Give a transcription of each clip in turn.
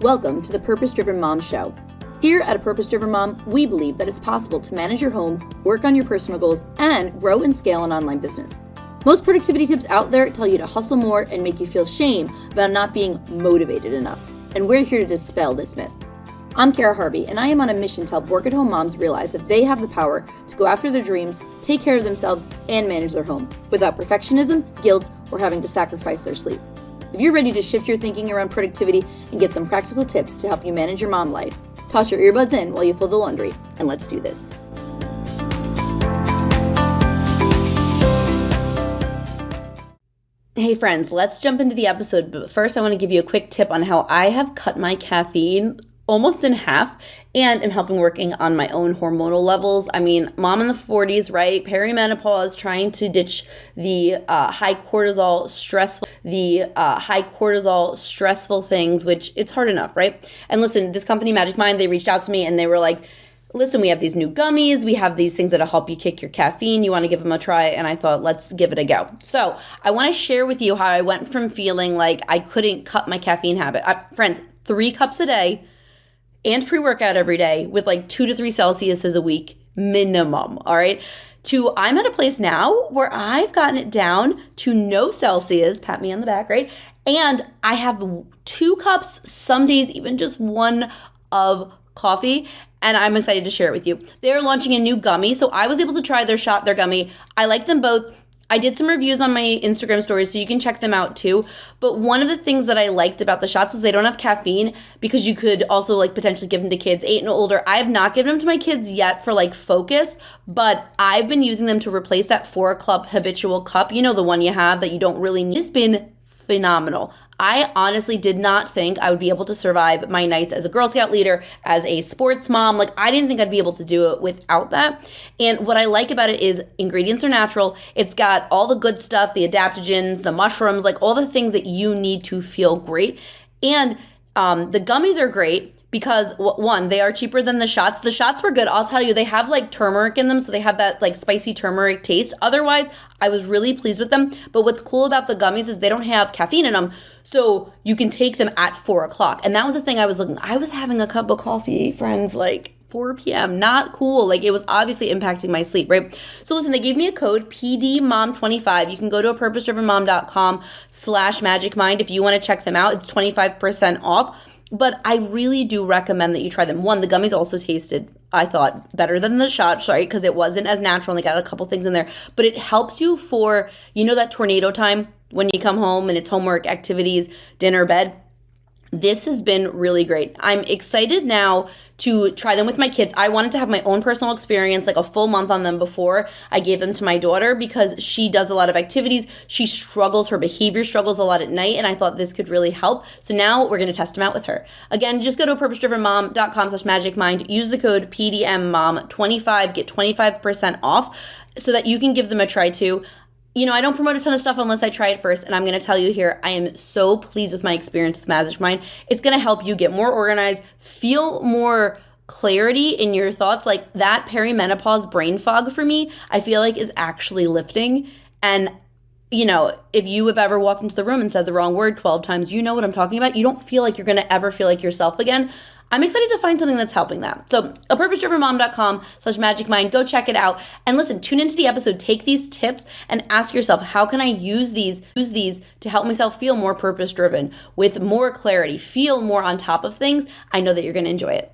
Welcome to the Purpose Driven Mom Show. Here at A Purpose Driven Mom, we believe that it's possible to manage your home, work on your personal goals, and grow and scale an online business. Most productivity tips out there tell you to hustle more and make you feel shame about not being motivated enough. And we're here to dispel this myth. I'm Cara Harvey, and I am on a mission to help work-at-home moms realize that they have the power to go after their dreams, take care of themselves, and manage their home without perfectionism, guilt, or having to sacrifice their sleep. If you're ready to shift your thinking around productivity and get some practical tips to help you manage your mom life, toss your earbuds in while you fold the laundry, and let's do this. Hey friends, let's jump into the episode, but first I want to give you a quick tip on how I have cut my caffeine almost in half and am helping working on my own hormonal levels. I mean, mom in the 40s, right? Perimenopause, trying to ditch the high cortisol stressful things, which it's hard enough, right? And listen, this company, Magic Mind, they reached out to me and they were like, listen, we have these new gummies. We have these things that'll help you kick your caffeine. You want to give them a try? And I thought, let's give it a go. So I want to share with you how I went from feeling like I couldn't cut my caffeine habit. Friends, 3 cups a day and pre-workout every day with like 2 to 3 Celsiuses a week minimum, all right? To I'm at a place now where I've gotten it down to no Celsius, pat me on the back, right? And I have 2 cups, some days even just 1 of coffee, and I'm excited to share it with you. They're launching a new gummy, so I was able to try their gummy. I like them both. I did some reviews on my Instagram stories, so you can check them out too. But one of the things that I liked about the shots was they don't have caffeine, because you could also like potentially give them to kids 8 and older. I have not given them to my kids yet for like focus, but I've been using them to replace that 4 Club habitual cup. You know, the one you have that you don't really need. It's been phenomenal. I honestly did not think I would be able to survive my nights as a Girl Scout leader, as a sports mom. Like, I didn't think I'd be able to do it without that. And what I like about it is ingredients are natural. It's got all the good stuff, the adaptogens, the mushrooms, like all the things that you need to feel great. And the gummies are great because, one, they are cheaper than the shots. The shots were good. I'll tell you, they have like turmeric in them, so they have that like spicy turmeric taste. Otherwise, I was really pleased with them. But what's cool about the gummies is they don't have caffeine in them, so you can take them at 4 o'clock. And that was the thing I was looking. I was having a cup of coffee, friends, like 4 p.m. Not cool. Like, it was obviously impacting my sleep, right? So listen, they gave me a code, PDMOM25. You can go to apurposedrivenmom.com/magicmind if you want to check them out. It's 25% off. But I really do recommend that you try them. One, the gummies also tasted, I thought, better than the shot, because it wasn't as natural and they got a couple things in there. But it helps you for, you know, that tornado time when you come home and it's homework, activities, dinner, bed. This has been really great. I'm excited now to try them with my kids. I wanted to have my own personal experience, like a full month on them before I gave them to my daughter, because she does a lot of activities. She struggles, her behavior struggles a lot at night, and I thought this could really help. So now we're going to test them out with her. Again, just go to apurposedrivenmom.com/magicmind. Use the code PDMMOM25, get 25% off so that you can give them a try too. You know, I don't promote a ton of stuff unless I try it first, and I'm going to tell you here, I am so pleased with my experience with Magic Mind. It's going to help you get more organized, feel more clarity in your thoughts. Like, that perimenopause brain fog for me, I feel like is actually lifting. And, you know, if you have ever walked into the room and said the wrong word 12 times, you know what I'm talking about. You don't feel like you're going to ever feel like yourself again. I'm excited to find something that's helping that. So apurposedrivenmom.com/magicmind, go check it out. And listen, tune into the episode, take these tips and ask yourself, how can I use these to help myself feel more purpose driven, with more clarity, feel more on top of things? I know that you're going to enjoy it.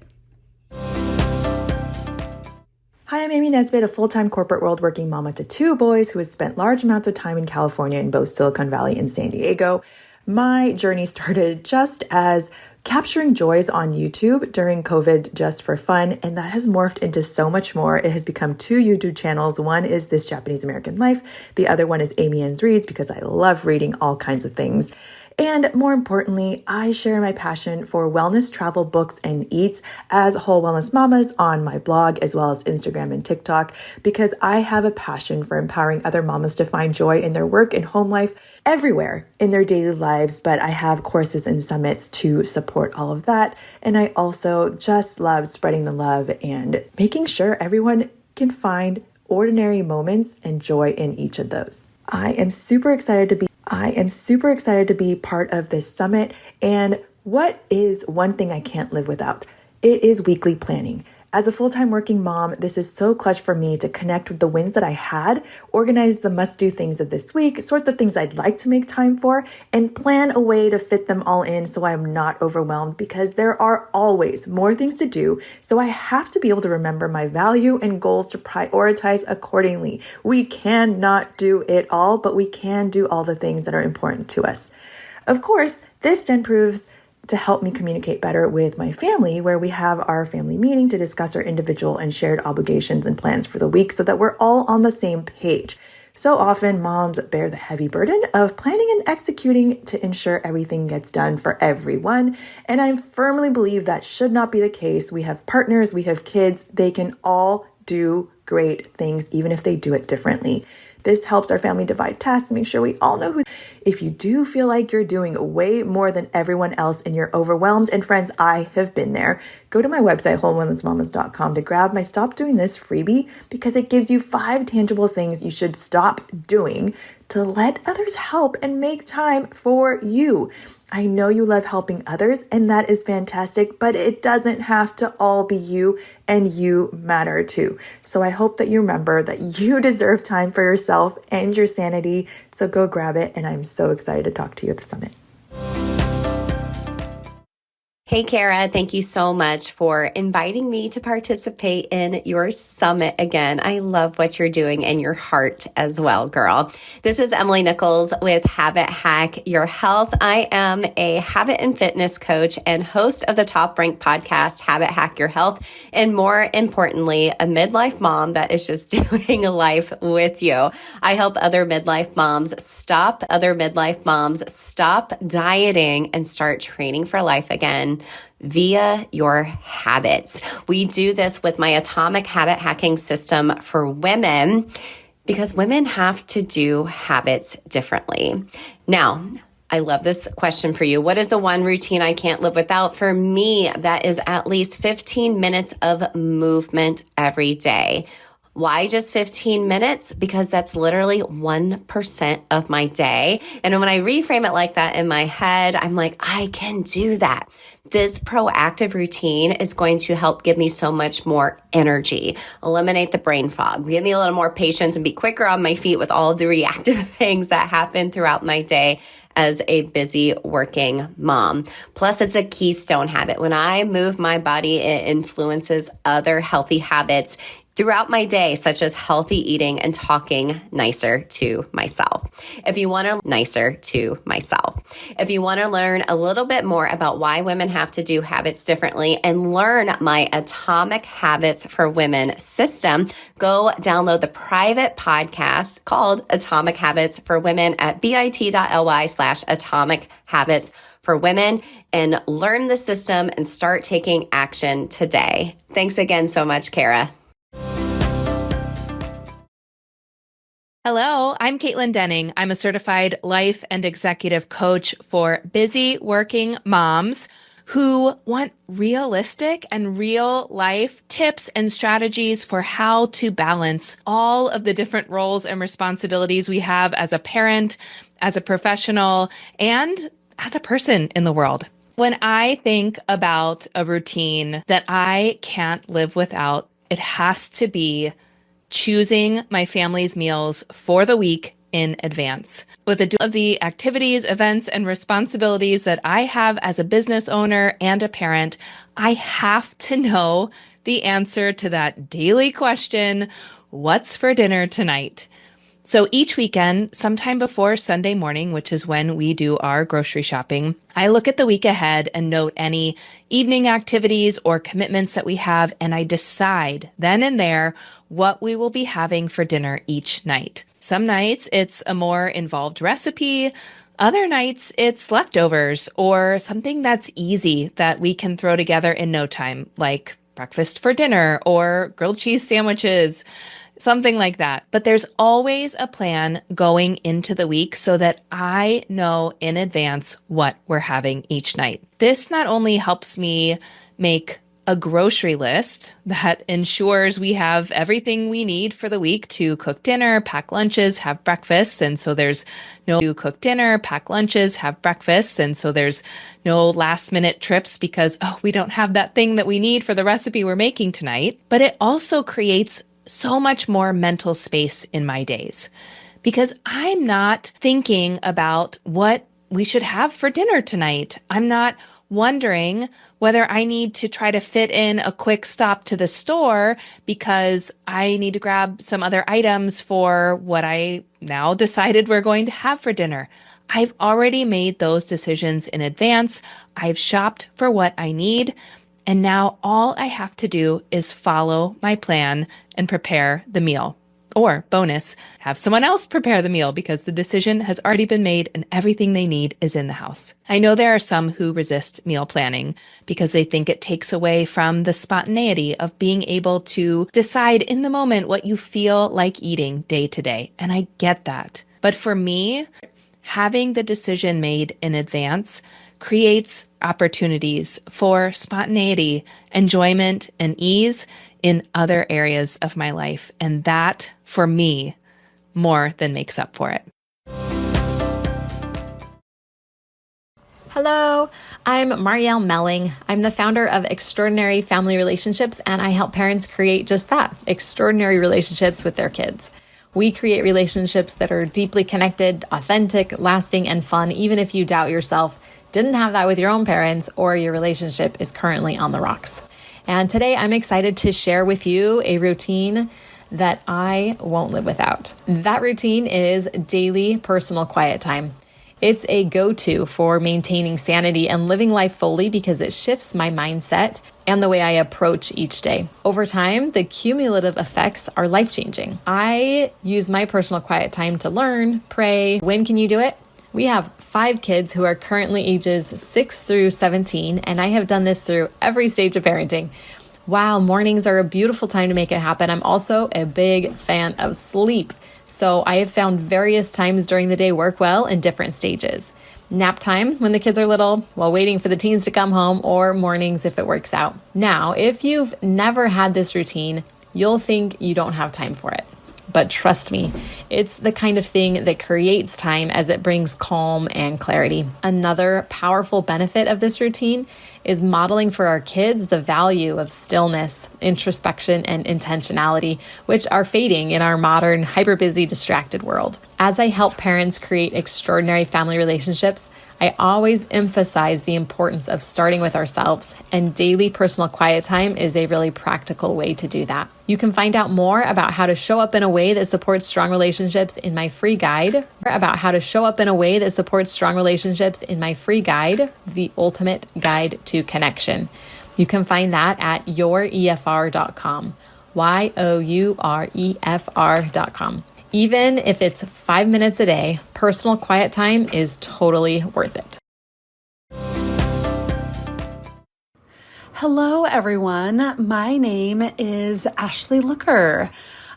Hi, I'm Amy Nesbitt, a full-time corporate world working mama to 2 boys who has spent large amounts of time in California in both Silicon Valley and San Diego. My journey started just as capturing joys on YouTube during COVID just for fun, and that has morphed into so much more. It has become 2 YouTube channels. One is This Japanese American Life. The other one is Amy Ann's Reads, because I love reading all kinds of things. And more importantly, I share my passion for wellness, travel, books, and eats as whole wellness mamas on my blog, as well as Instagram and TikTok, because I have a passion for empowering other mamas to find joy in their work and home life everywhere in their daily lives. But I have courses and summits to support all of that. And I also just love spreading the love and making sure everyone can find ordinary moments and joy in each of those. I am super excited to be part of this summit. And What is one thing I can't live without? It is weekly planning. As a full-time working mom, this is so clutch for me to connect with the wins that I had, organize the must-do things of this week, sort the things I'd like to make time for, and plan a way to fit them all in so I'm not overwhelmed, because there are always more things to do. So I have to be able to remember my value and goals to prioritize accordingly. We cannot do it all, but we can do all the things that are important to us. Of course, this then proves to help me communicate better with my family, where we have our family meeting to discuss our individual and shared obligations and plans for the week so that we're all on the same page. So often, moms bear the heavy burden of planning and executing to ensure everything gets done for everyone. And I firmly believe that should not be the case. We have partners, we have kids, they can all do great things, even if they do it differently. This helps our family divide tasks and make sure we all know who's. If you do feel like you're doing way more than everyone else and you're overwhelmed, and friends, I have been there, go to my website, wholewellnessmamas.com, to grab my Stop Doing This freebie, because it gives you 5 tangible things you should stop doing to let others help and make time for you. I know you love helping others, and that is fantastic, but it doesn't have to all be you, and you matter too. So I hope that you remember that you deserve time for yourself and your sanity. So go grab it, and I'm so excited to talk to you at the summit. Hey, Cara, thank you so much for inviting me to participate in your summit again. I love what you're doing and your heart as well, girl. This is Emily Nichols with Habit Hack Your Health. I am a habit and fitness coach and host of the top-ranked podcast, Habit Hack Your Health, and more importantly, a midlife mom that is just doing life with you. I help other midlife moms stop dieting and start training for life again via your habits. We do this with my atomic habit hacking system for women because women have to do habits differently. Now, I love this question for you. What is the one routine I can't live without? For me, that is at least 15 minutes of movement every day. Why just 15 minutes? Because that's literally 1% of my day. And when I reframe it like that in my head, I'm like, I can do that. This proactive routine is going to help give me so much more energy, eliminate the brain fog, give me a little more patience, and be quicker on my feet with all of the reactive things that happen throughout my day as a busy working mom. Plus, it's a keystone habit. When I move my body, it influences other healthy habits throughout my day, such as healthy eating and talking nicer to myself. If you want to learn a little bit more about why women have to do habits differently and learn my Atomic Habits for Women system, go download the private podcast called Atomic Habits for Women at bit.ly/Atomic Habits for Women and learn the system and start taking action today. Thanks again so much, Cara. Hello, I'm Katelyn Denning. I'm a certified life and executive coach for busy working moms who want realistic and real life tips and strategies for how to balance all of the different roles and responsibilities we have as a parent, as a professional, and as a person in the world. When I think about a routine that I can't live without, it has to be choosing my family's meals for the week in advance. With the activities, events, and responsibilities that I have as a business owner and a parent, I have to know the answer to that daily question, what's for dinner tonight? So each weekend, sometime before Sunday morning, which is when we do our grocery shopping, I look at the week ahead and note any evening activities or commitments that we have, and I decide then and there what we will be having for dinner each night. Some nights it's a more involved recipe. Other nights it's leftovers or something that's easy that we can throw together in no time, like breakfast for dinner or grilled cheese sandwiches. Something like that. But there's always a plan going into the week so that I know in advance what we're having each night. This not only helps me make a grocery list that ensures we have everything we need for the week to cook dinner, pack lunches, have breakfasts. And so there's no cook dinner, pack lunches, have breakfasts. And so there's no last minute trips because, we don't have that thing that we need for the recipe we're making tonight. But it also creates so much more mental space in my days because I'm not thinking about what we should have for dinner tonight. I'm not wondering whether I need to try to fit in a quick stop to the store because I need to grab some other items for what I now decided we're going to have for dinner. I've already made those decisions in advance. I've shopped for what I need. And now all I have to do is follow my plan and prepare the meal. Or, bonus, have someone else prepare the meal because the decision has already been made and everything they need is in the house. I know there are some who resist meal planning because they think it takes away from the spontaneity of being able to decide in the moment what you feel like eating day to day. And I get that. But for me, having the decision made in advance creates opportunities for spontaneity, enjoyment, and ease in other areas of my life. And that, for me, more than makes up for it. Hello, I'm Marielle Melling. I'm the founder of Extraordinary Family Relationships, and I help parents create just that, extraordinary relationships with their kids. We create relationships that are deeply connected, authentic, lasting, and fun, even if you doubt yourself, didn't have that with your own parents, or your relationship is currently on the rocks. And today I'm excited to share with you a routine that I won't live without. That routine is daily personal quiet time. It's a go-to for maintaining sanity and living life fully because it shifts my mindset and the way I approach each day. Over time, the cumulative effects are life-changing. I use my personal quiet time to learn, pray. When can you do it? We have 5 kids who are currently ages 6 through 17, and I have done this through every stage of parenting. While mornings are a beautiful time to make it happen, I'm also a big fan of sleep. So I have found various times during the day work well in different stages. Nap time when the kids are little, while waiting for the teens to come home, or mornings if it works out. Now, if you've never had this routine, you'll think you don't have time for it. But trust me, it's the kind of thing that creates time as it brings calm and clarity. Another powerful benefit of this routine is modeling for our kids the value of stillness, introspection, and intentionality, which are fading in our modern, hyper-busy, distracted world. As I help parents create extraordinary family relationships, I always emphasize the importance of starting with ourselves, and daily personal quiet time is a really practical way to do that. You can find out more about how to show up in a way that supports strong relationships in my free guide, The Ultimate Guide to Connection. You can find that at yourefr.com, yourefr.com. Even if it's 5 minutes a day, personal quiet time is totally worth it. Hello, everyone. My name is Ashley Looker.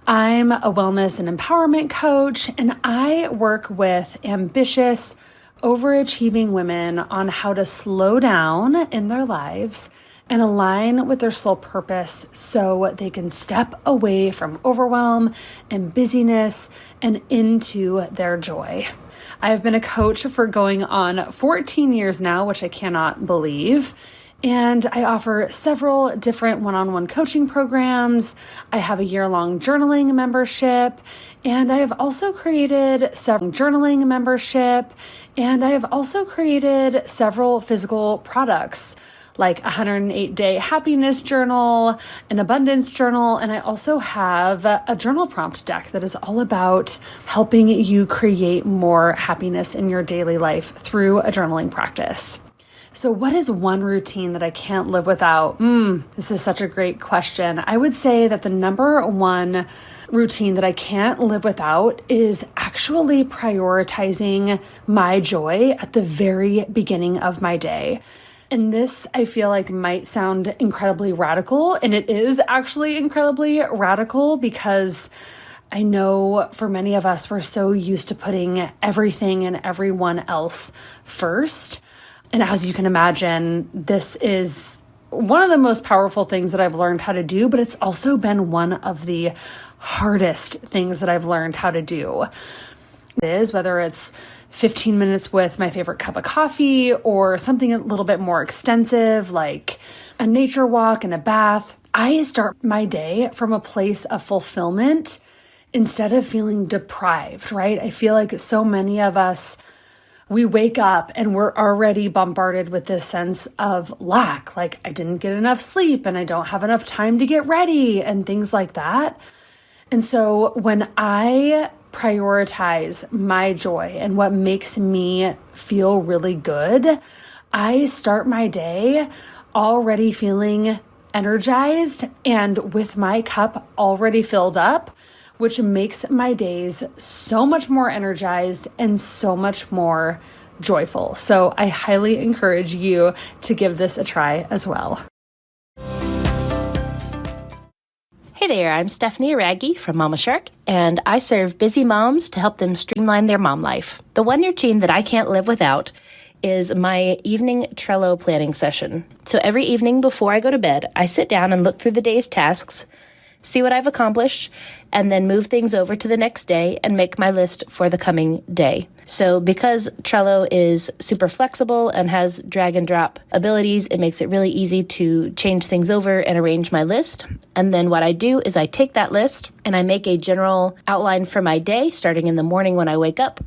I'm a wellness and empowerment coach, and I work with ambitious, overachieving women on how to slow down in their lives and align with their soul purpose so they can step away from overwhelm and busyness and into their joy. I have been a coach for going on 14 years now, which I cannot believe. And I offer several different one-on-one coaching programs. I have a year-long journaling membership, and I have also created several physical products like a 108-day happiness journal, an abundance journal, and I also have a journal prompt deck that is all about helping you create more happiness in your daily life through a journaling practice. So what is one routine that I can't live without? This is such a great question. I would say that the number one routine that I can't live without is actually prioritizing my joy at the very beginning of my day. And this, I feel like, might sound incredibly radical, and it is actually incredibly radical because I know for many of us, we're so used to putting everything and everyone else first. And as you can imagine, this is one of the most powerful things that I've learned how to do, but it's also been one of the hardest things that I've learned how to do. It is whether it's 15 minutes with my favorite cup of coffee or something a little bit more extensive like a nature walk and a bath. I start my day from a place of fulfillment instead of feeling deprived, right? I feel like so many of us, we wake up and we're already bombarded with this sense of lack, like I didn't get enough sleep and I don't have enough time to get ready and things like that. And so when I prioritize my joy and what makes me feel really good, I start my day already feeling energized and with my cup already filled up, which makes my days so much more energized and so much more joyful. So I highly encourage you to give this a try as well. Hey there, I'm Stephanie Iraggi from Mama Shark, and I serve busy moms to help them streamline their mom life. The one routine that I can't live without is my evening Trello planning session. So every evening before I go to bed, I sit down and look through the day's tasks, see what I've accomplished, and then move things over to the next day and make my list for the coming day. So because Trello is super flexible and has drag and drop abilities, it makes it really easy to change things over and arrange my list. And then what I do is I take that list and I make a general outline for my day, starting in the morning when I wake up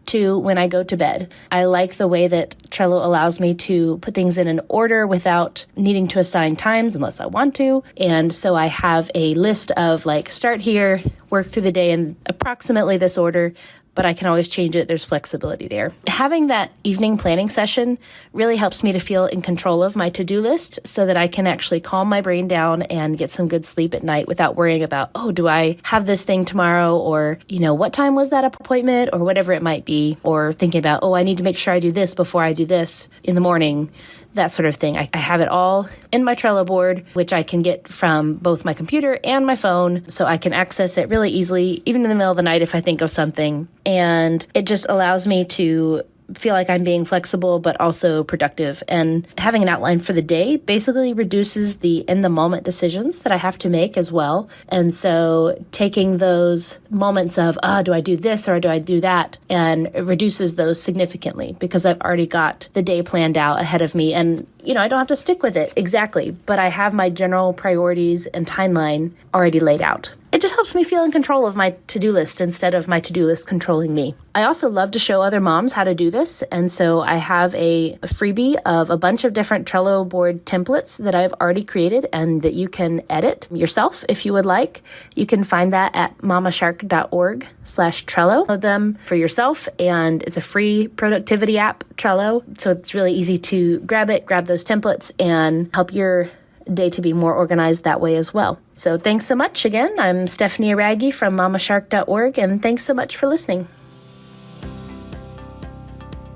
to when I go to bed. I like the way that Trello allows me to put things in an order without needing to assign times unless I want to. And so I have a list of like start here, work through the day in approximately this order, but I can always change it. There's flexibility there. Having that evening planning session really helps me to feel in control of my to-do list so that I can actually calm my brain down and get some good sleep at night without worrying about, oh, do I have this thing tomorrow? Or, what time was that appointment? Or whatever it might be. Or thinking about, oh, I need to make sure I do this before I do this in the morning. That sort of thing. I have it all in my Trello board, which I can get from both my computer and my phone, so I can access it really easily, even in the middle of the night if I think of something. And it just allows me to feel like I'm being flexible, but also productive. And having an outline for the day basically reduces the in-the-moment decisions that I have to make as well. And so taking those moments of, do I do this or do I do that? And it reduces those significantly because I've already got the day planned out ahead of me. And, I don't have to stick with it exactly, but I have my general priorities and timeline already laid out. It just helps me feel in control of my to-do list instead of my to-do list controlling me. I also love to show other moms how to do this, and so I have a freebie of a bunch of different Trello board templates that I've already created and that you can edit yourself if you would like. You can find that at mamashark.org/Trello. Load them for yourself, and it's a free productivity app, Trello, so it's really easy to grab those templates, and help your day to be more organized that way as well. So thanks so much again. I'm Stephanie Iraggi from mamashark.org, and thanks so much for listening.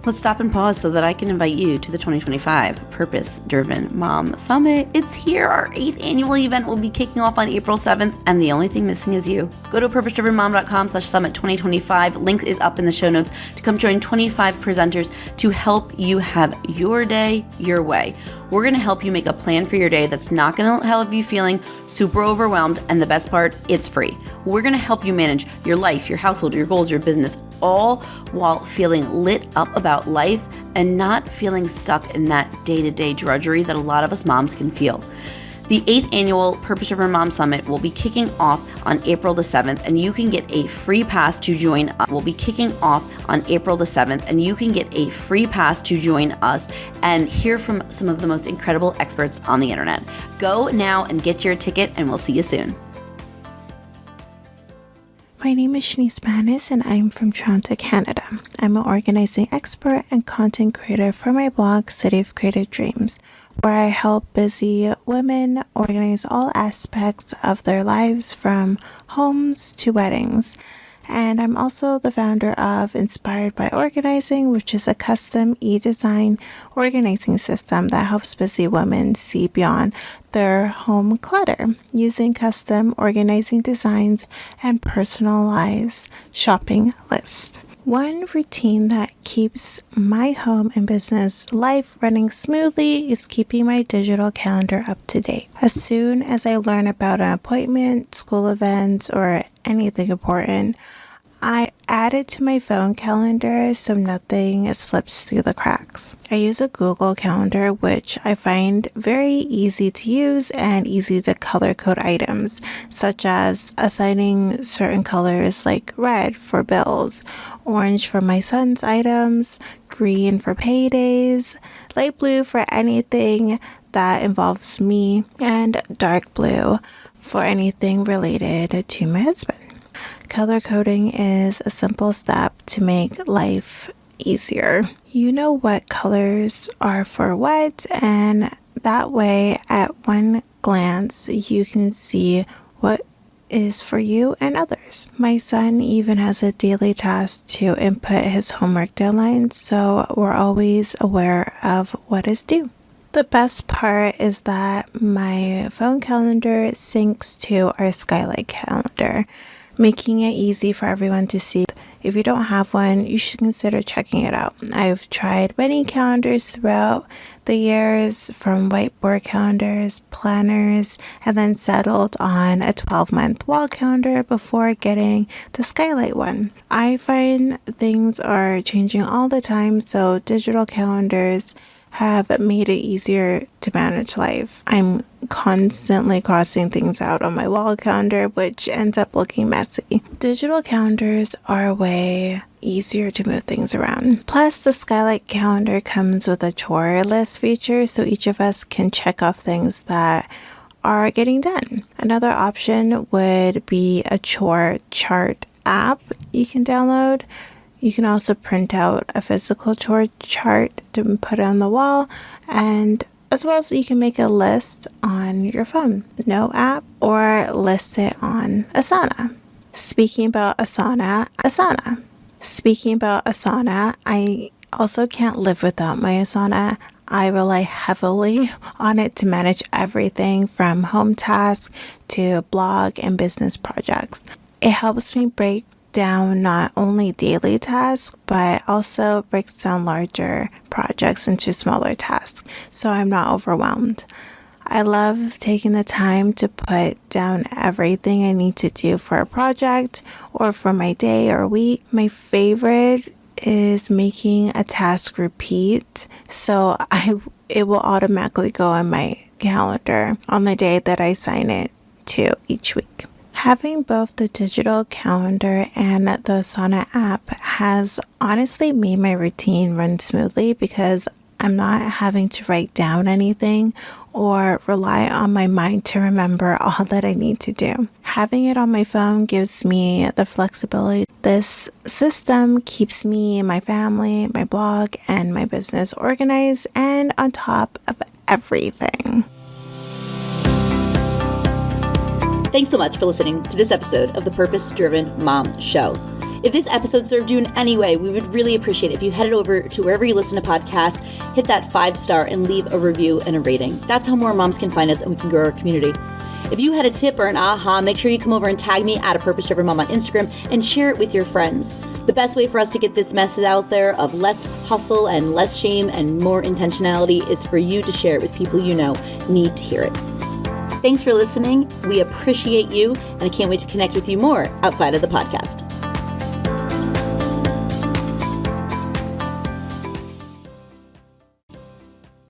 Let's stop and pause so that I can invite you to the 2025 Purpose Driven Mom Summit. It's here. Our 8th annual event will be kicking off on April 7th, and the only thing missing is you. Go to purposedrivenmom.com/summit 2025. Link is up in the show notes to come join 25 presenters to help you have your day your way. We're going to help you make a plan for your day that's not going to have you feeling super overwhelmed, and the best part, it's free. We're going to help you manage your life, your household, your goals, your business, all while feeling lit up about life and not feeling stuck in that day-to-day drudgery that a lot of us moms can feel. The 8th annual Purpose Driven Mom Summit will be kicking off on April the 7th, and you can get a free pass to join us. We'll be kicking off on April the 7th, and you can get a free pass to join us and hear from some of the most incredible experts on the internet. Go now and get your ticket, and we'll see you soon. My name is Shanice Bannis, and I'm from Toronto, Canada. I'm an organizing expert and content creator for my blog, City of Creative Dreams, where I help busy women organize all aspects of their lives from homes to weddings. And I'm also the founder of Inspired by Organizing, which is a custom e-design organizing system that helps busy women see beyond their home clutter using custom organizing designs and personalized shopping lists. One routine that keeps my home and business life running smoothly is keeping my digital calendar up to date. As soon as I learn about an appointment, school events, or anything important, I add it to my phone calendar so nothing slips through the cracks. I use a Google Calendar, which I find very easy to use and easy to color code items, such as assigning certain colors like red for bills, orange for my son's items, green for paydays, light blue for anything that involves me, and dark blue for anything related to my husband. Color coding is a simple step to make life easier. You know what colors are for what, and that way at one glance you can see what is for you and others. My son even has a daily task to input his homework deadline, so we're always aware of what is due. The best part is that my phone calendar syncs to our Skylight calendar, making it easy for everyone to see. If you don't have one, you should consider checking it out. I've tried many calendars throughout the years, from whiteboard calendars, planners, and then settled on a 12-month wall calendar before getting the Skylight one. I find things are changing all the time, so digital calendars have made it easier to manage life. I'm constantly crossing things out on my wall calendar, which ends up looking messy. Digital calendars are a way easier to move things around. Plus, the Skylight calendar comes with a chore list feature, so each of us can check off things that are getting done. Another option would be a chore chart app you can download. You can also print out a physical chore chart to put on the wall, and as well as you can make a list on your phone, no app, or list it on Asana. Speaking about Asana, I also can't live without my Asana. I rely heavily on it to manage everything from home tasks to blog and business projects. It helps me break down not only daily tasks, but also breaks down larger projects into smaller tasks, so I'm not overwhelmed. I love taking the time to put down everything I need to do for a project or for my day or week. My favorite is making a task repeat, so it will automatically go on my calendar on the day that I assign it to each week. Having both the digital calendar and the Asana app has honestly made my routine run smoothly because I'm not having to write down anything or rely on my mind to remember all that I need to do. Having it on my phone gives me the flexibility. This system keeps me, my family, my blog, and my business organized and on top of everything. Thanks so much for listening to this episode of the Purpose Driven Mom Show. If this episode served you in any way, we would really appreciate it if you headed over to wherever you listen to podcasts, hit that 5-star and leave a review and a rating. That's how more moms can find us and we can grow our community. If you had a tip or an aha, make sure you come over and tag me at a Purpose Driven Mom on Instagram and share it with your friends. The best way for us to get this message out there of less hustle and less shame and more intentionality is for you to share it with people you know need to hear it. Thanks for listening. We appreciate you, and I can't wait to connect with you more outside of the podcast.